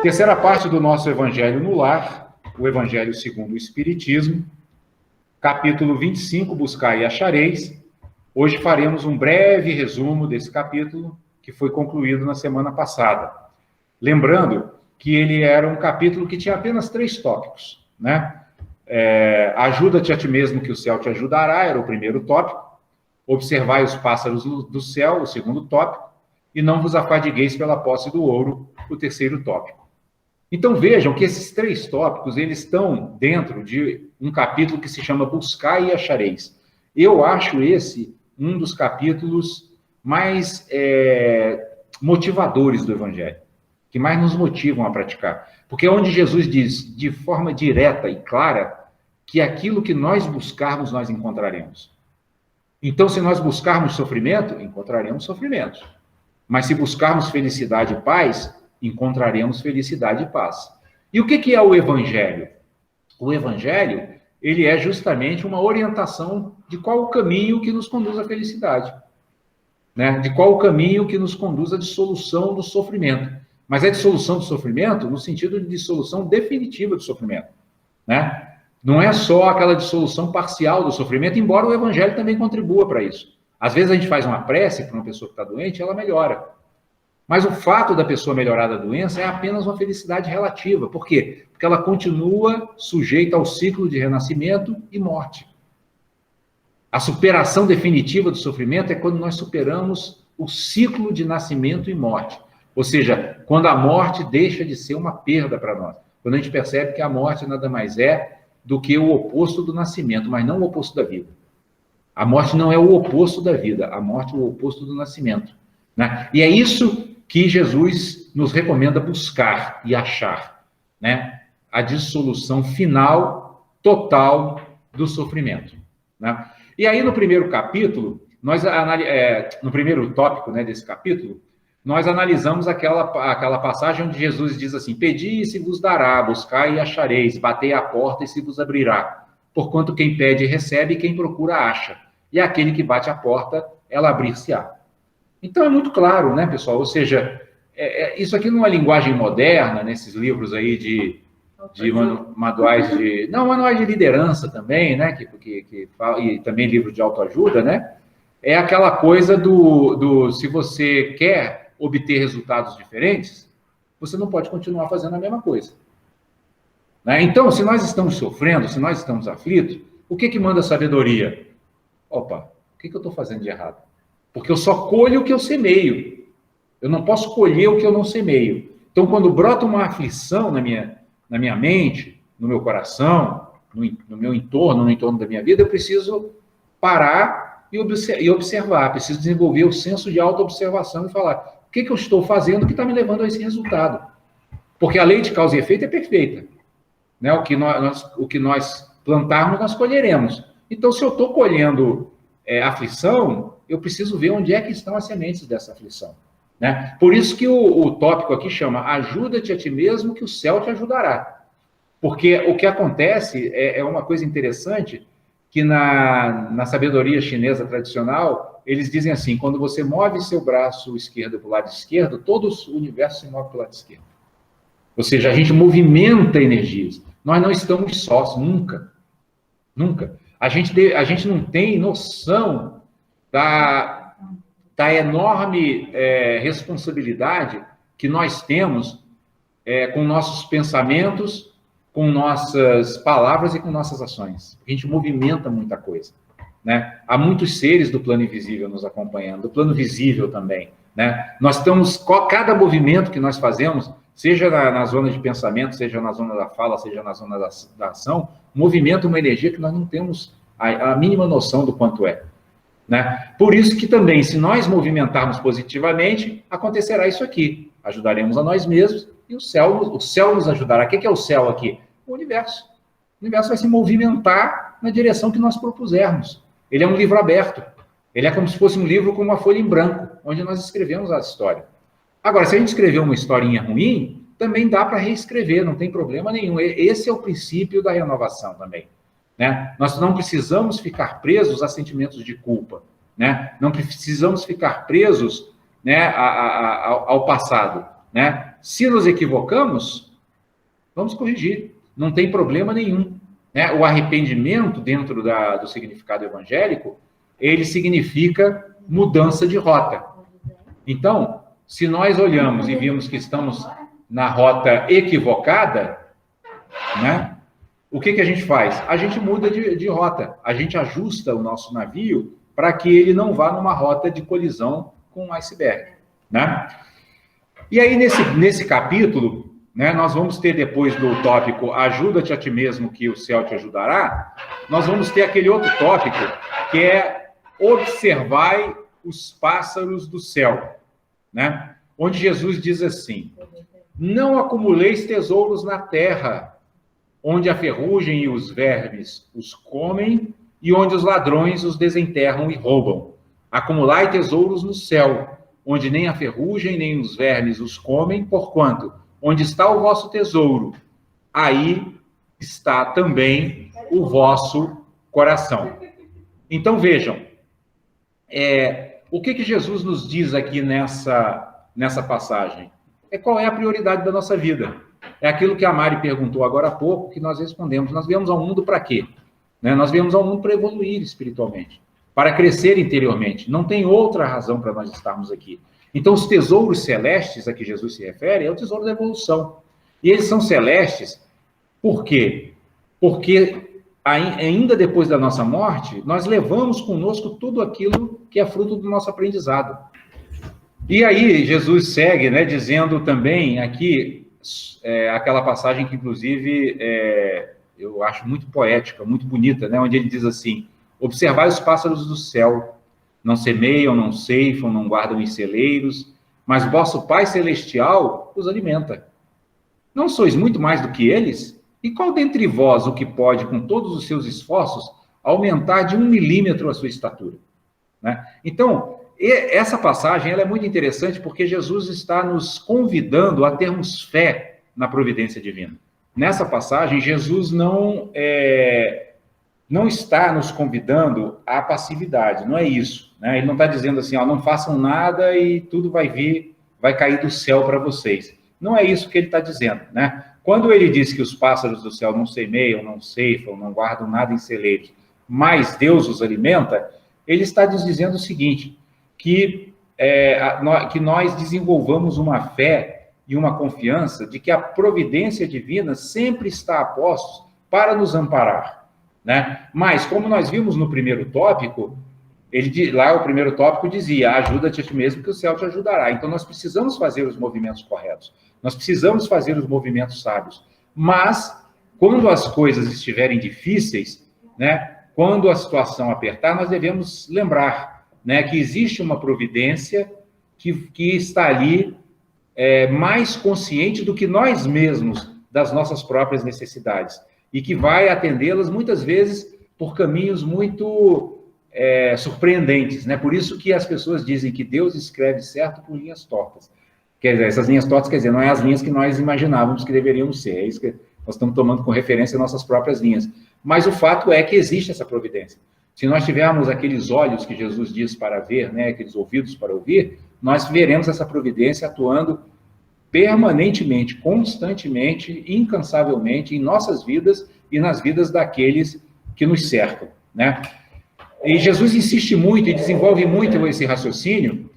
Terceira parte do nosso Evangelho no Lar, o Evangelho segundo o Espiritismo, capítulo 25, Buscai e Achareis. Hoje faremos um breve resumo desse capítulo, que foi concluído na semana passada. Lembrando que ele era um capítulo que tinha apenas 3 tópicos, né? Ajuda-te a ti mesmo que o céu te ajudará, era o primeiro tópico. Observai os pássaros do céu, o segundo tópico. E não vos afadigueis pela posse do ouro, o terceiro tópico. Então vejam que esses 3 tópicos, eles estão dentro de um capítulo que se chama Buscai e Achareis. Eu acho esse um dos capítulos mais motivadores do Evangelho, que mais nos motivam a praticar. Porque é onde Jesus diz, de forma direta e clara, que aquilo que nós buscarmos, nós encontraremos. Então, se nós buscarmos sofrimento, encontraremos sofrimento. Mas se buscarmos felicidade e paz, encontraremos felicidade e paz. E o que é o Evangelho? O Evangelho, ele é justamente uma orientação de qual o caminho que nos conduz à felicidade, né? De qual o caminho que nos conduz à dissolução do sofrimento. Mas é dissolução do sofrimento no sentido de dissolução definitiva do sofrimento, né? Não é só aquela dissolução parcial do sofrimento, embora o Evangelho também contribua para isso. Às vezes a gente faz uma prece para uma pessoa que está doente, ela melhora. Mas o fato da pessoa melhorar da doença é apenas uma felicidade relativa. Por quê? Porque ela continua sujeita ao ciclo de renascimento e morte. A superação definitiva do sofrimento é quando nós superamos o ciclo de nascimento e morte. Ou seja, quando a morte deixa de ser uma perda para nós. Quando a gente percebe que a morte nada mais é do que o oposto do nascimento, mas não o oposto da vida. A morte não é o oposto da vida, a morte é o oposto do nascimento, né? E é isso que Jesus nos recomenda buscar e achar, né? A dissolução final, total do sofrimento, né? E aí no primeiro capítulo, no primeiro tópico, né, desse capítulo, nós analisamos aquela passagem onde Jesus diz assim: pedi e se vos dará, buscai e achareis, batei à porta e se vos abrirá. Porquanto quem pede recebe, e quem procura acha. E aquele que bate à porta, ela abrir-se-á. Então é muito claro, né, pessoal? Ou seja, isso aqui numa linguagem moderna, nesses livros aí de manuais de... Não, manuais de liderança também, né? Que fala, e também livros de autoajuda, né? É aquela coisa se você quer obter resultados diferentes, você não pode continuar fazendo a mesma coisa, né? Então, se nós estamos sofrendo, se nós estamos aflitos, o que manda a sabedoria? Opa, o que eu estou fazendo de errado? Porque eu só colho o que eu semeio. Eu não posso colher o que eu não semeio. Então, quando brota uma aflição na minha mente, no meu coração, no meu entorno, no entorno da minha vida, eu preciso parar e observar. Preciso desenvolver o senso de autoobservação e falar: o que eu estou fazendo que está me levando a esse resultado? Porque a lei de causa e efeito é perfeita, né? O que nós plantarmos, nós colheremos. Então, se eu estou colhendo aflição, eu preciso ver onde é que estão as sementes dessa aflição, né? Por isso que o tópico aqui chama ajuda-te a ti mesmo que o céu te ajudará. Porque o que acontece é uma coisa interessante, que na sabedoria chinesa tradicional, eles dizem assim: quando você move seu braço esquerdo para o lado esquerdo, todo o universo se move para o lado esquerdo. Ou seja, a gente movimenta energias. Nós não estamos sós, nunca. Nunca. A gente não tem noção da enorme responsabilidade que nós temos com nossos pensamentos, com nossas palavras e com nossas ações. A gente movimenta muita coisa, né? Há muitos seres do plano invisível nos acompanhando, do plano visível também, né? Nós estamos, cada movimento que nós fazemos, seja na zona de pensamento, seja na zona da fala, seja na zona da ação, movimenta uma energia que nós não temos a mínima noção do quanto é, né? Por isso que também, se nós movimentarmos positivamente, acontecerá isso aqui. Ajudaremos a nós mesmos e o céu nos ajudará. O que é o céu aqui? O universo. O universo vai se movimentar na direção que nós propusermos. Ele é um livro aberto. Ele é como se fosse um livro com uma folha em branco, onde nós escrevemos a história. Agora, se a gente escrever uma historinha ruim, também dá para reescrever, não tem problema nenhum. Esse é o princípio da renovação também, né? Nós não precisamos ficar presos a sentimentos de culpa, né? Não precisamos ficar presos, né, ao passado. né? Se nos equivocamos, vamos corrigir, não tem problema nenhum, né? O arrependimento, dentro do significado evangélico, ele significa mudança de rota. Então, se nós olhamos e vimos que estamos na rota equivocada, né? O que a gente faz? A gente muda de rota, a gente ajusta o nosso navio para que ele não vá numa rota de colisão com um iceberg, né? E aí, nesse capítulo, né, nós vamos ter, depois do tópico ajuda-te a ti mesmo que o céu te ajudará, nós vamos ter aquele outro tópico que é observai os pássaros do céu, né? Onde Jesus diz assim: não acumuleis tesouros na terra, onde a ferrugem e os vermes os comem, e onde os ladrões os desenterram e roubam. Acumulai tesouros no céu, onde nem a ferrugem nem os vermes os comem, porquanto, onde está o vosso tesouro, aí está também o vosso coração. Então, vejam, o que Jesus nos diz aqui nessa passagem? Qual é a prioridade da nossa vida? É aquilo que a Mari perguntou agora há pouco, que nós respondemos. Nós viemos ao mundo para quê? Né? Nós viemos ao mundo para evoluir espiritualmente, para crescer interiormente. Não tem outra razão para nós estarmos aqui. Então, os tesouros celestes a que Jesus se refere é o tesouro da evolução. E eles são celestes por quê? Porque ainda depois da nossa morte, nós levamos conosco tudo aquilo que é fruto do nosso aprendizado. E aí, Jesus segue, né, dizendo também aqui, aquela passagem que, inclusive, eu acho muito poética, muito bonita, né, onde ele diz assim: observai os pássaros do céu, não semeiam, não ceifam, não guardam em celeiros, mas vosso Pai Celestial os alimenta. Não sois muito mais do que eles? E qual dentre vós o que pode, com todos os seus esforços, aumentar de 1 milímetro a sua estatura? Né? Então, essa passagem ela é muito interessante porque Jesus está nos convidando a termos fé na providência divina. Nessa passagem, Jesus não está nos convidando à passividade, não é isso. Né? Ele não está dizendo assim, não façam nada e tudo vai cair do céu para vocês. Não é isso que ele está dizendo. Né? Quando ele diz que os pássaros do céu não semeiam, não ceifam, não guardam nada em celeiros, mas Deus os alimenta, ele está nos dizendo o seguinte, que nós desenvolvamos uma fé e uma confiança de que a providência divina sempre está a postos para nos amparar. Né? Mas, como nós vimos no primeiro tópico, lá o primeiro tópico dizia, ajuda-te a ti mesmo que o céu te ajudará. Então, nós precisamos fazer os movimentos corretos, nós precisamos fazer os movimentos sábios. Mas, quando as coisas estiverem difíceis, né, quando a situação apertar, nós devemos lembrar, né, que existe uma providência que está ali mais consciente do que nós mesmos das nossas próprias necessidades e que vai atendê-las muitas vezes por caminhos muito surpreendentes, né? Por isso que as pessoas dizem que Deus escreve certo por linhas tortas. Quer dizer, essas linhas tortas, quer dizer, não é as linhas que nós imaginávamos que deveríamos ser, é isso que nós estamos tomando com referência nossas próprias linhas. Mas o fato é que existe essa providência. Se nós tivermos aqueles olhos que Jesus diz para ver, né, aqueles ouvidos para ouvir, nós veremos essa providência atuando permanentemente, constantemente, incansavelmente em nossas vidas e nas vidas daqueles que nos cercam, né? E Jesus insiste muito e desenvolve muito esse raciocínio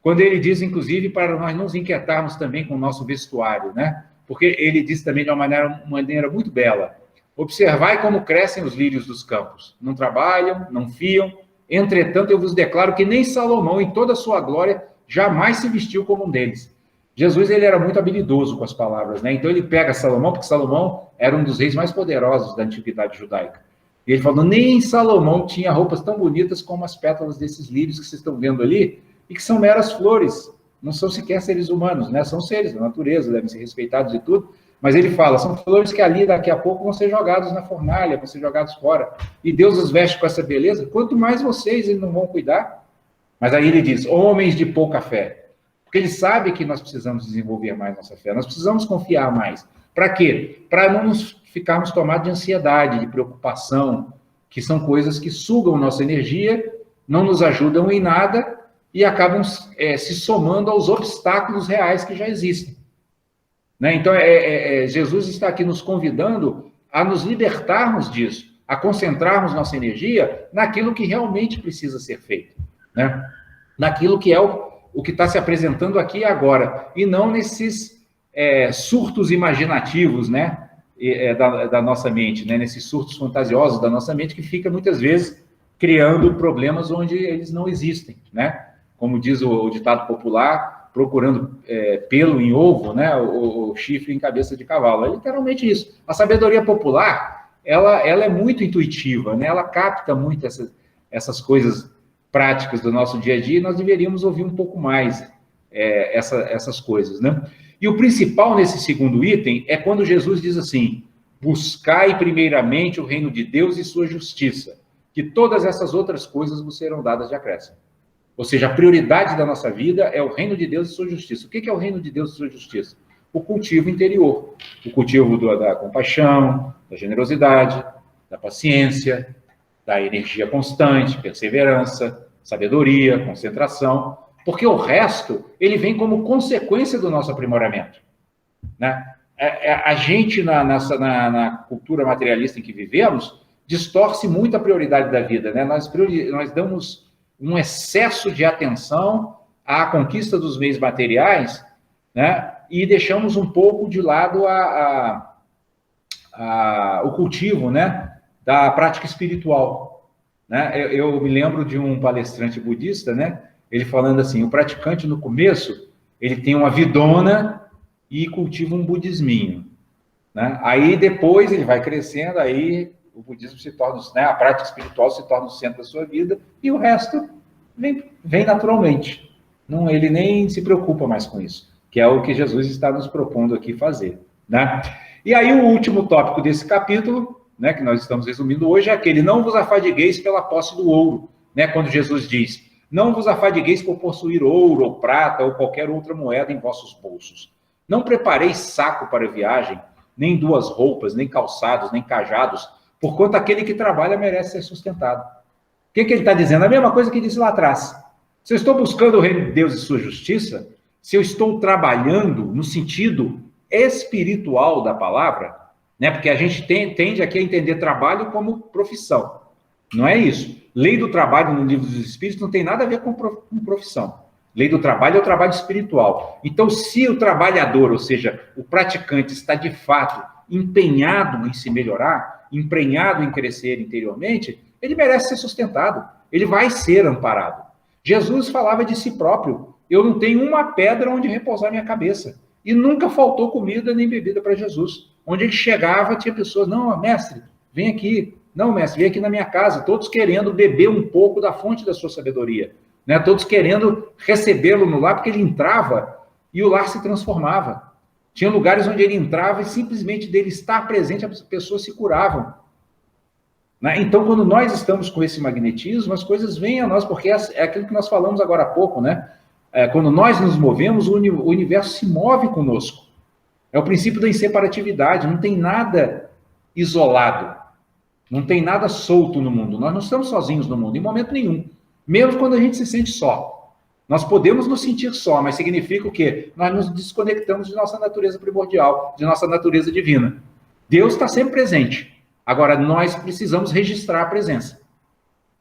quando ele diz, inclusive, para nós não nos inquietarmos também com o nosso vestuário, né? Porque ele diz também de uma maneira muito bela: observai como crescem os lírios dos campos. Não trabalham, não fiam. Entretanto, eu vos declaro que nem Salomão, em toda a sua glória, jamais se vestiu como um deles. Jesus, ele era muito habilidoso com as palavras, né? Então, ele pega Salomão, porque Salomão era um dos reis mais poderosos da antiguidade judaica. E ele falou, nem Salomão tinha roupas tão bonitas como as pétalas desses lírios que vocês estão vendo ali, e que são meras flores, não são sequer seres humanos, né? São seres da natureza, devem ser respeitados e tudo. Mas ele fala, são flores que ali, daqui a pouco, vão ser jogados na fornalha, vão ser jogados fora. E Deus os veste com essa beleza, quanto mais vocês eles não vão cuidar. Mas aí ele diz, homens de pouca fé. Porque ele sabe que nós precisamos desenvolver mais nossa fé, nós precisamos confiar mais. Para quê? Para não ficarmos tomados de ansiedade, de preocupação, que são coisas que sugam nossa energia, não nos ajudam em nada e acabam se somando aos obstáculos reais que já existem. Né? Então, Jesus está aqui nos convidando a nos libertarmos disso, a concentrarmos nossa energia naquilo que realmente precisa ser feito, né? Naquilo que é o que está se apresentando aqui e agora, e não nesses surtos imaginativos, né? Da nossa mente, né? Nesses surtos fantasiosos da nossa mente, que fica muitas vezes criando problemas onde eles não existem, né? Como diz o ditado popular, procurando pelo em ovo, né? O chifre em cabeça de cavalo. É literalmente isso. A sabedoria popular, ela é muito intuitiva, né? Ela capta muito essas coisas práticas do nosso dia a dia, e nós deveríamos ouvir um pouco mais essas coisas, né? E o principal nesse segundo item é quando Jesus diz assim: buscai primeiramente o reino de Deus e sua justiça, que todas essas outras coisas vos serão dadas de acréscimo. Ou seja, a prioridade da nossa vida é o reino de Deus e sua justiça. O que é o reino de Deus e sua justiça? O cultivo interior, o cultivo da compaixão, da generosidade, da paciência, da energia constante, perseverança, sabedoria, concentração, porque o resto, ele vem como consequência do nosso aprimoramento, né? A gente, na cultura materialista em que vivemos, distorce muito a prioridade da vida, né? Nós damos um excesso de atenção à conquista dos meios materiais, né? E deixamos um pouco de lado o cultivo, né? Da prática espiritual, né? Eu me lembro de um palestrante budista, né? Ele falando assim: o praticante no começo, ele tem uma vidona e cultiva um budisminho, né? Aí depois ele vai crescendo, aí o budismo se torna, né? A prática espiritual se torna o centro da sua vida, e o resto vem naturalmente. Não, ele nem se preocupa mais com isso, que é o que Jesus está nos propondo aqui fazer, né? E aí o último tópico desse capítulo, né, que nós estamos resumindo hoje, é aquele: não vos afadigueis pela posse do ouro, né? Quando Jesus diz: não vos afadigueis por possuir ouro ou prata ou qualquer outra moeda em vossos bolsos. Não prepareis saco para a viagem, nem duas roupas, nem calçados, nem cajados, porquanto aquele que trabalha merece ser sustentado. O que ele está dizendo? A mesma coisa que disse lá atrás. Se eu estou buscando o reino de Deus e sua justiça, se eu estou trabalhando no sentido espiritual da palavra, né? Porque a gente tende aqui a entender trabalho como profissão. Não é isso. Lei do trabalho no Livro dos Espíritos não tem nada a ver com profissão. Lei do trabalho é o trabalho espiritual. Então, se o trabalhador, ou seja, o praticante, está de fato empenhado em se melhorar, empenhado em crescer interiormente, ele merece ser sustentado, ele vai ser amparado. Jesus falava de si próprio: eu não tenho uma pedra onde repousar minha cabeça. E nunca faltou comida nem bebida para Jesus. Onde ele chegava, tinha pessoas: não, mestre, vem aqui. Não, mestre, vem aqui na minha casa. Todos querendo beber um pouco da fonte da sua sabedoria, né? Todos querendo recebê-lo no lar, porque ele entrava e o lar se transformava. Tinha lugares onde ele entrava e simplesmente dele estar presente, as pessoas se curavam, né? Então, quando nós estamos com esse magnetismo, as coisas vêm a nós, porque é aquilo que nós falamos agora há pouco, né? Quando nós nos movemos, o universo se move conosco. É o princípio da inseparatividade. Não tem nada isolado, não tem nada solto no mundo. Nós não estamos sozinhos no mundo, em momento nenhum. Mesmo quando a gente se sente só. Nós podemos nos sentir só, mas significa o quê? Nós nos desconectamos de nossa natureza primordial, de nossa natureza divina. Deus está sempre presente. Agora, nós precisamos registrar a presença.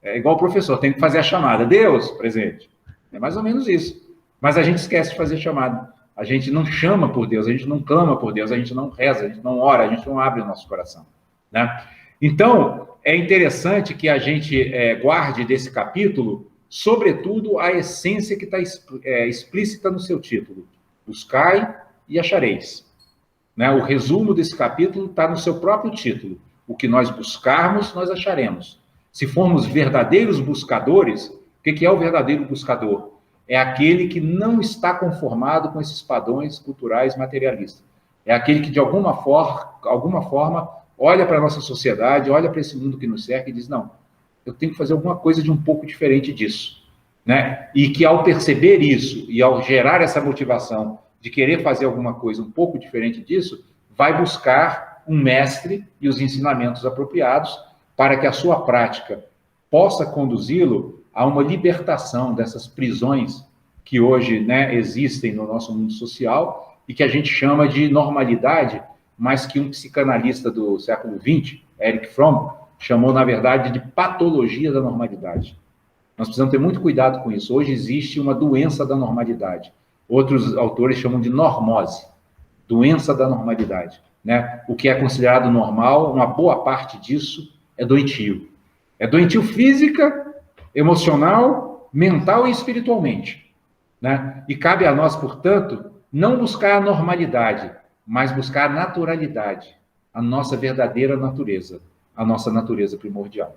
É igual o professor, tem que fazer a chamada. Deus, presente. É mais ou menos isso. Mas a gente esquece de fazer a chamada. A gente não chama por Deus, a gente não clama por Deus, a gente não reza, a gente não ora, a gente não abre o nosso coração, né? Então, é interessante que a gente guarde desse capítulo, sobretudo, a essência que está explícita no seu título: buscai e achareis, né? O resumo desse capítulo está no seu próprio título: o que nós buscarmos, nós acharemos. Se formos verdadeiros buscadores, o que é o verdadeiro buscador? É aquele que não está conformado com esses padrões culturais materialistas. É aquele que, de alguma forma, olha para a nossa sociedade, olha para esse mundo que nos cerca e diz: não, eu tenho que fazer alguma coisa de um pouco diferente disso, né? E que, ao perceber isso e ao gerar essa motivação de querer fazer alguma coisa um pouco diferente disso, vai buscar um mestre e os ensinamentos apropriados para que a sua prática possa conduzi-lo a uma libertação dessas prisões que hoje, né, existem no nosso mundo social e que a gente chama de normalidade, mas que um psicanalista do século XX, Erich Fromm, chamou, na verdade, de patologia da normalidade. Nós precisamos ter muito cuidado com isso. Hoje existe uma doença da normalidade. Outros autores chamam de normose, doença da normalidade, né? O que é considerado normal, uma boa parte disso é doentio. É doentio física, emocional, mental e espiritualmente, né? E cabe a nós, portanto, não buscar a normalidade, mas buscar a naturalidade, a nossa verdadeira natureza, a nossa natureza primordial.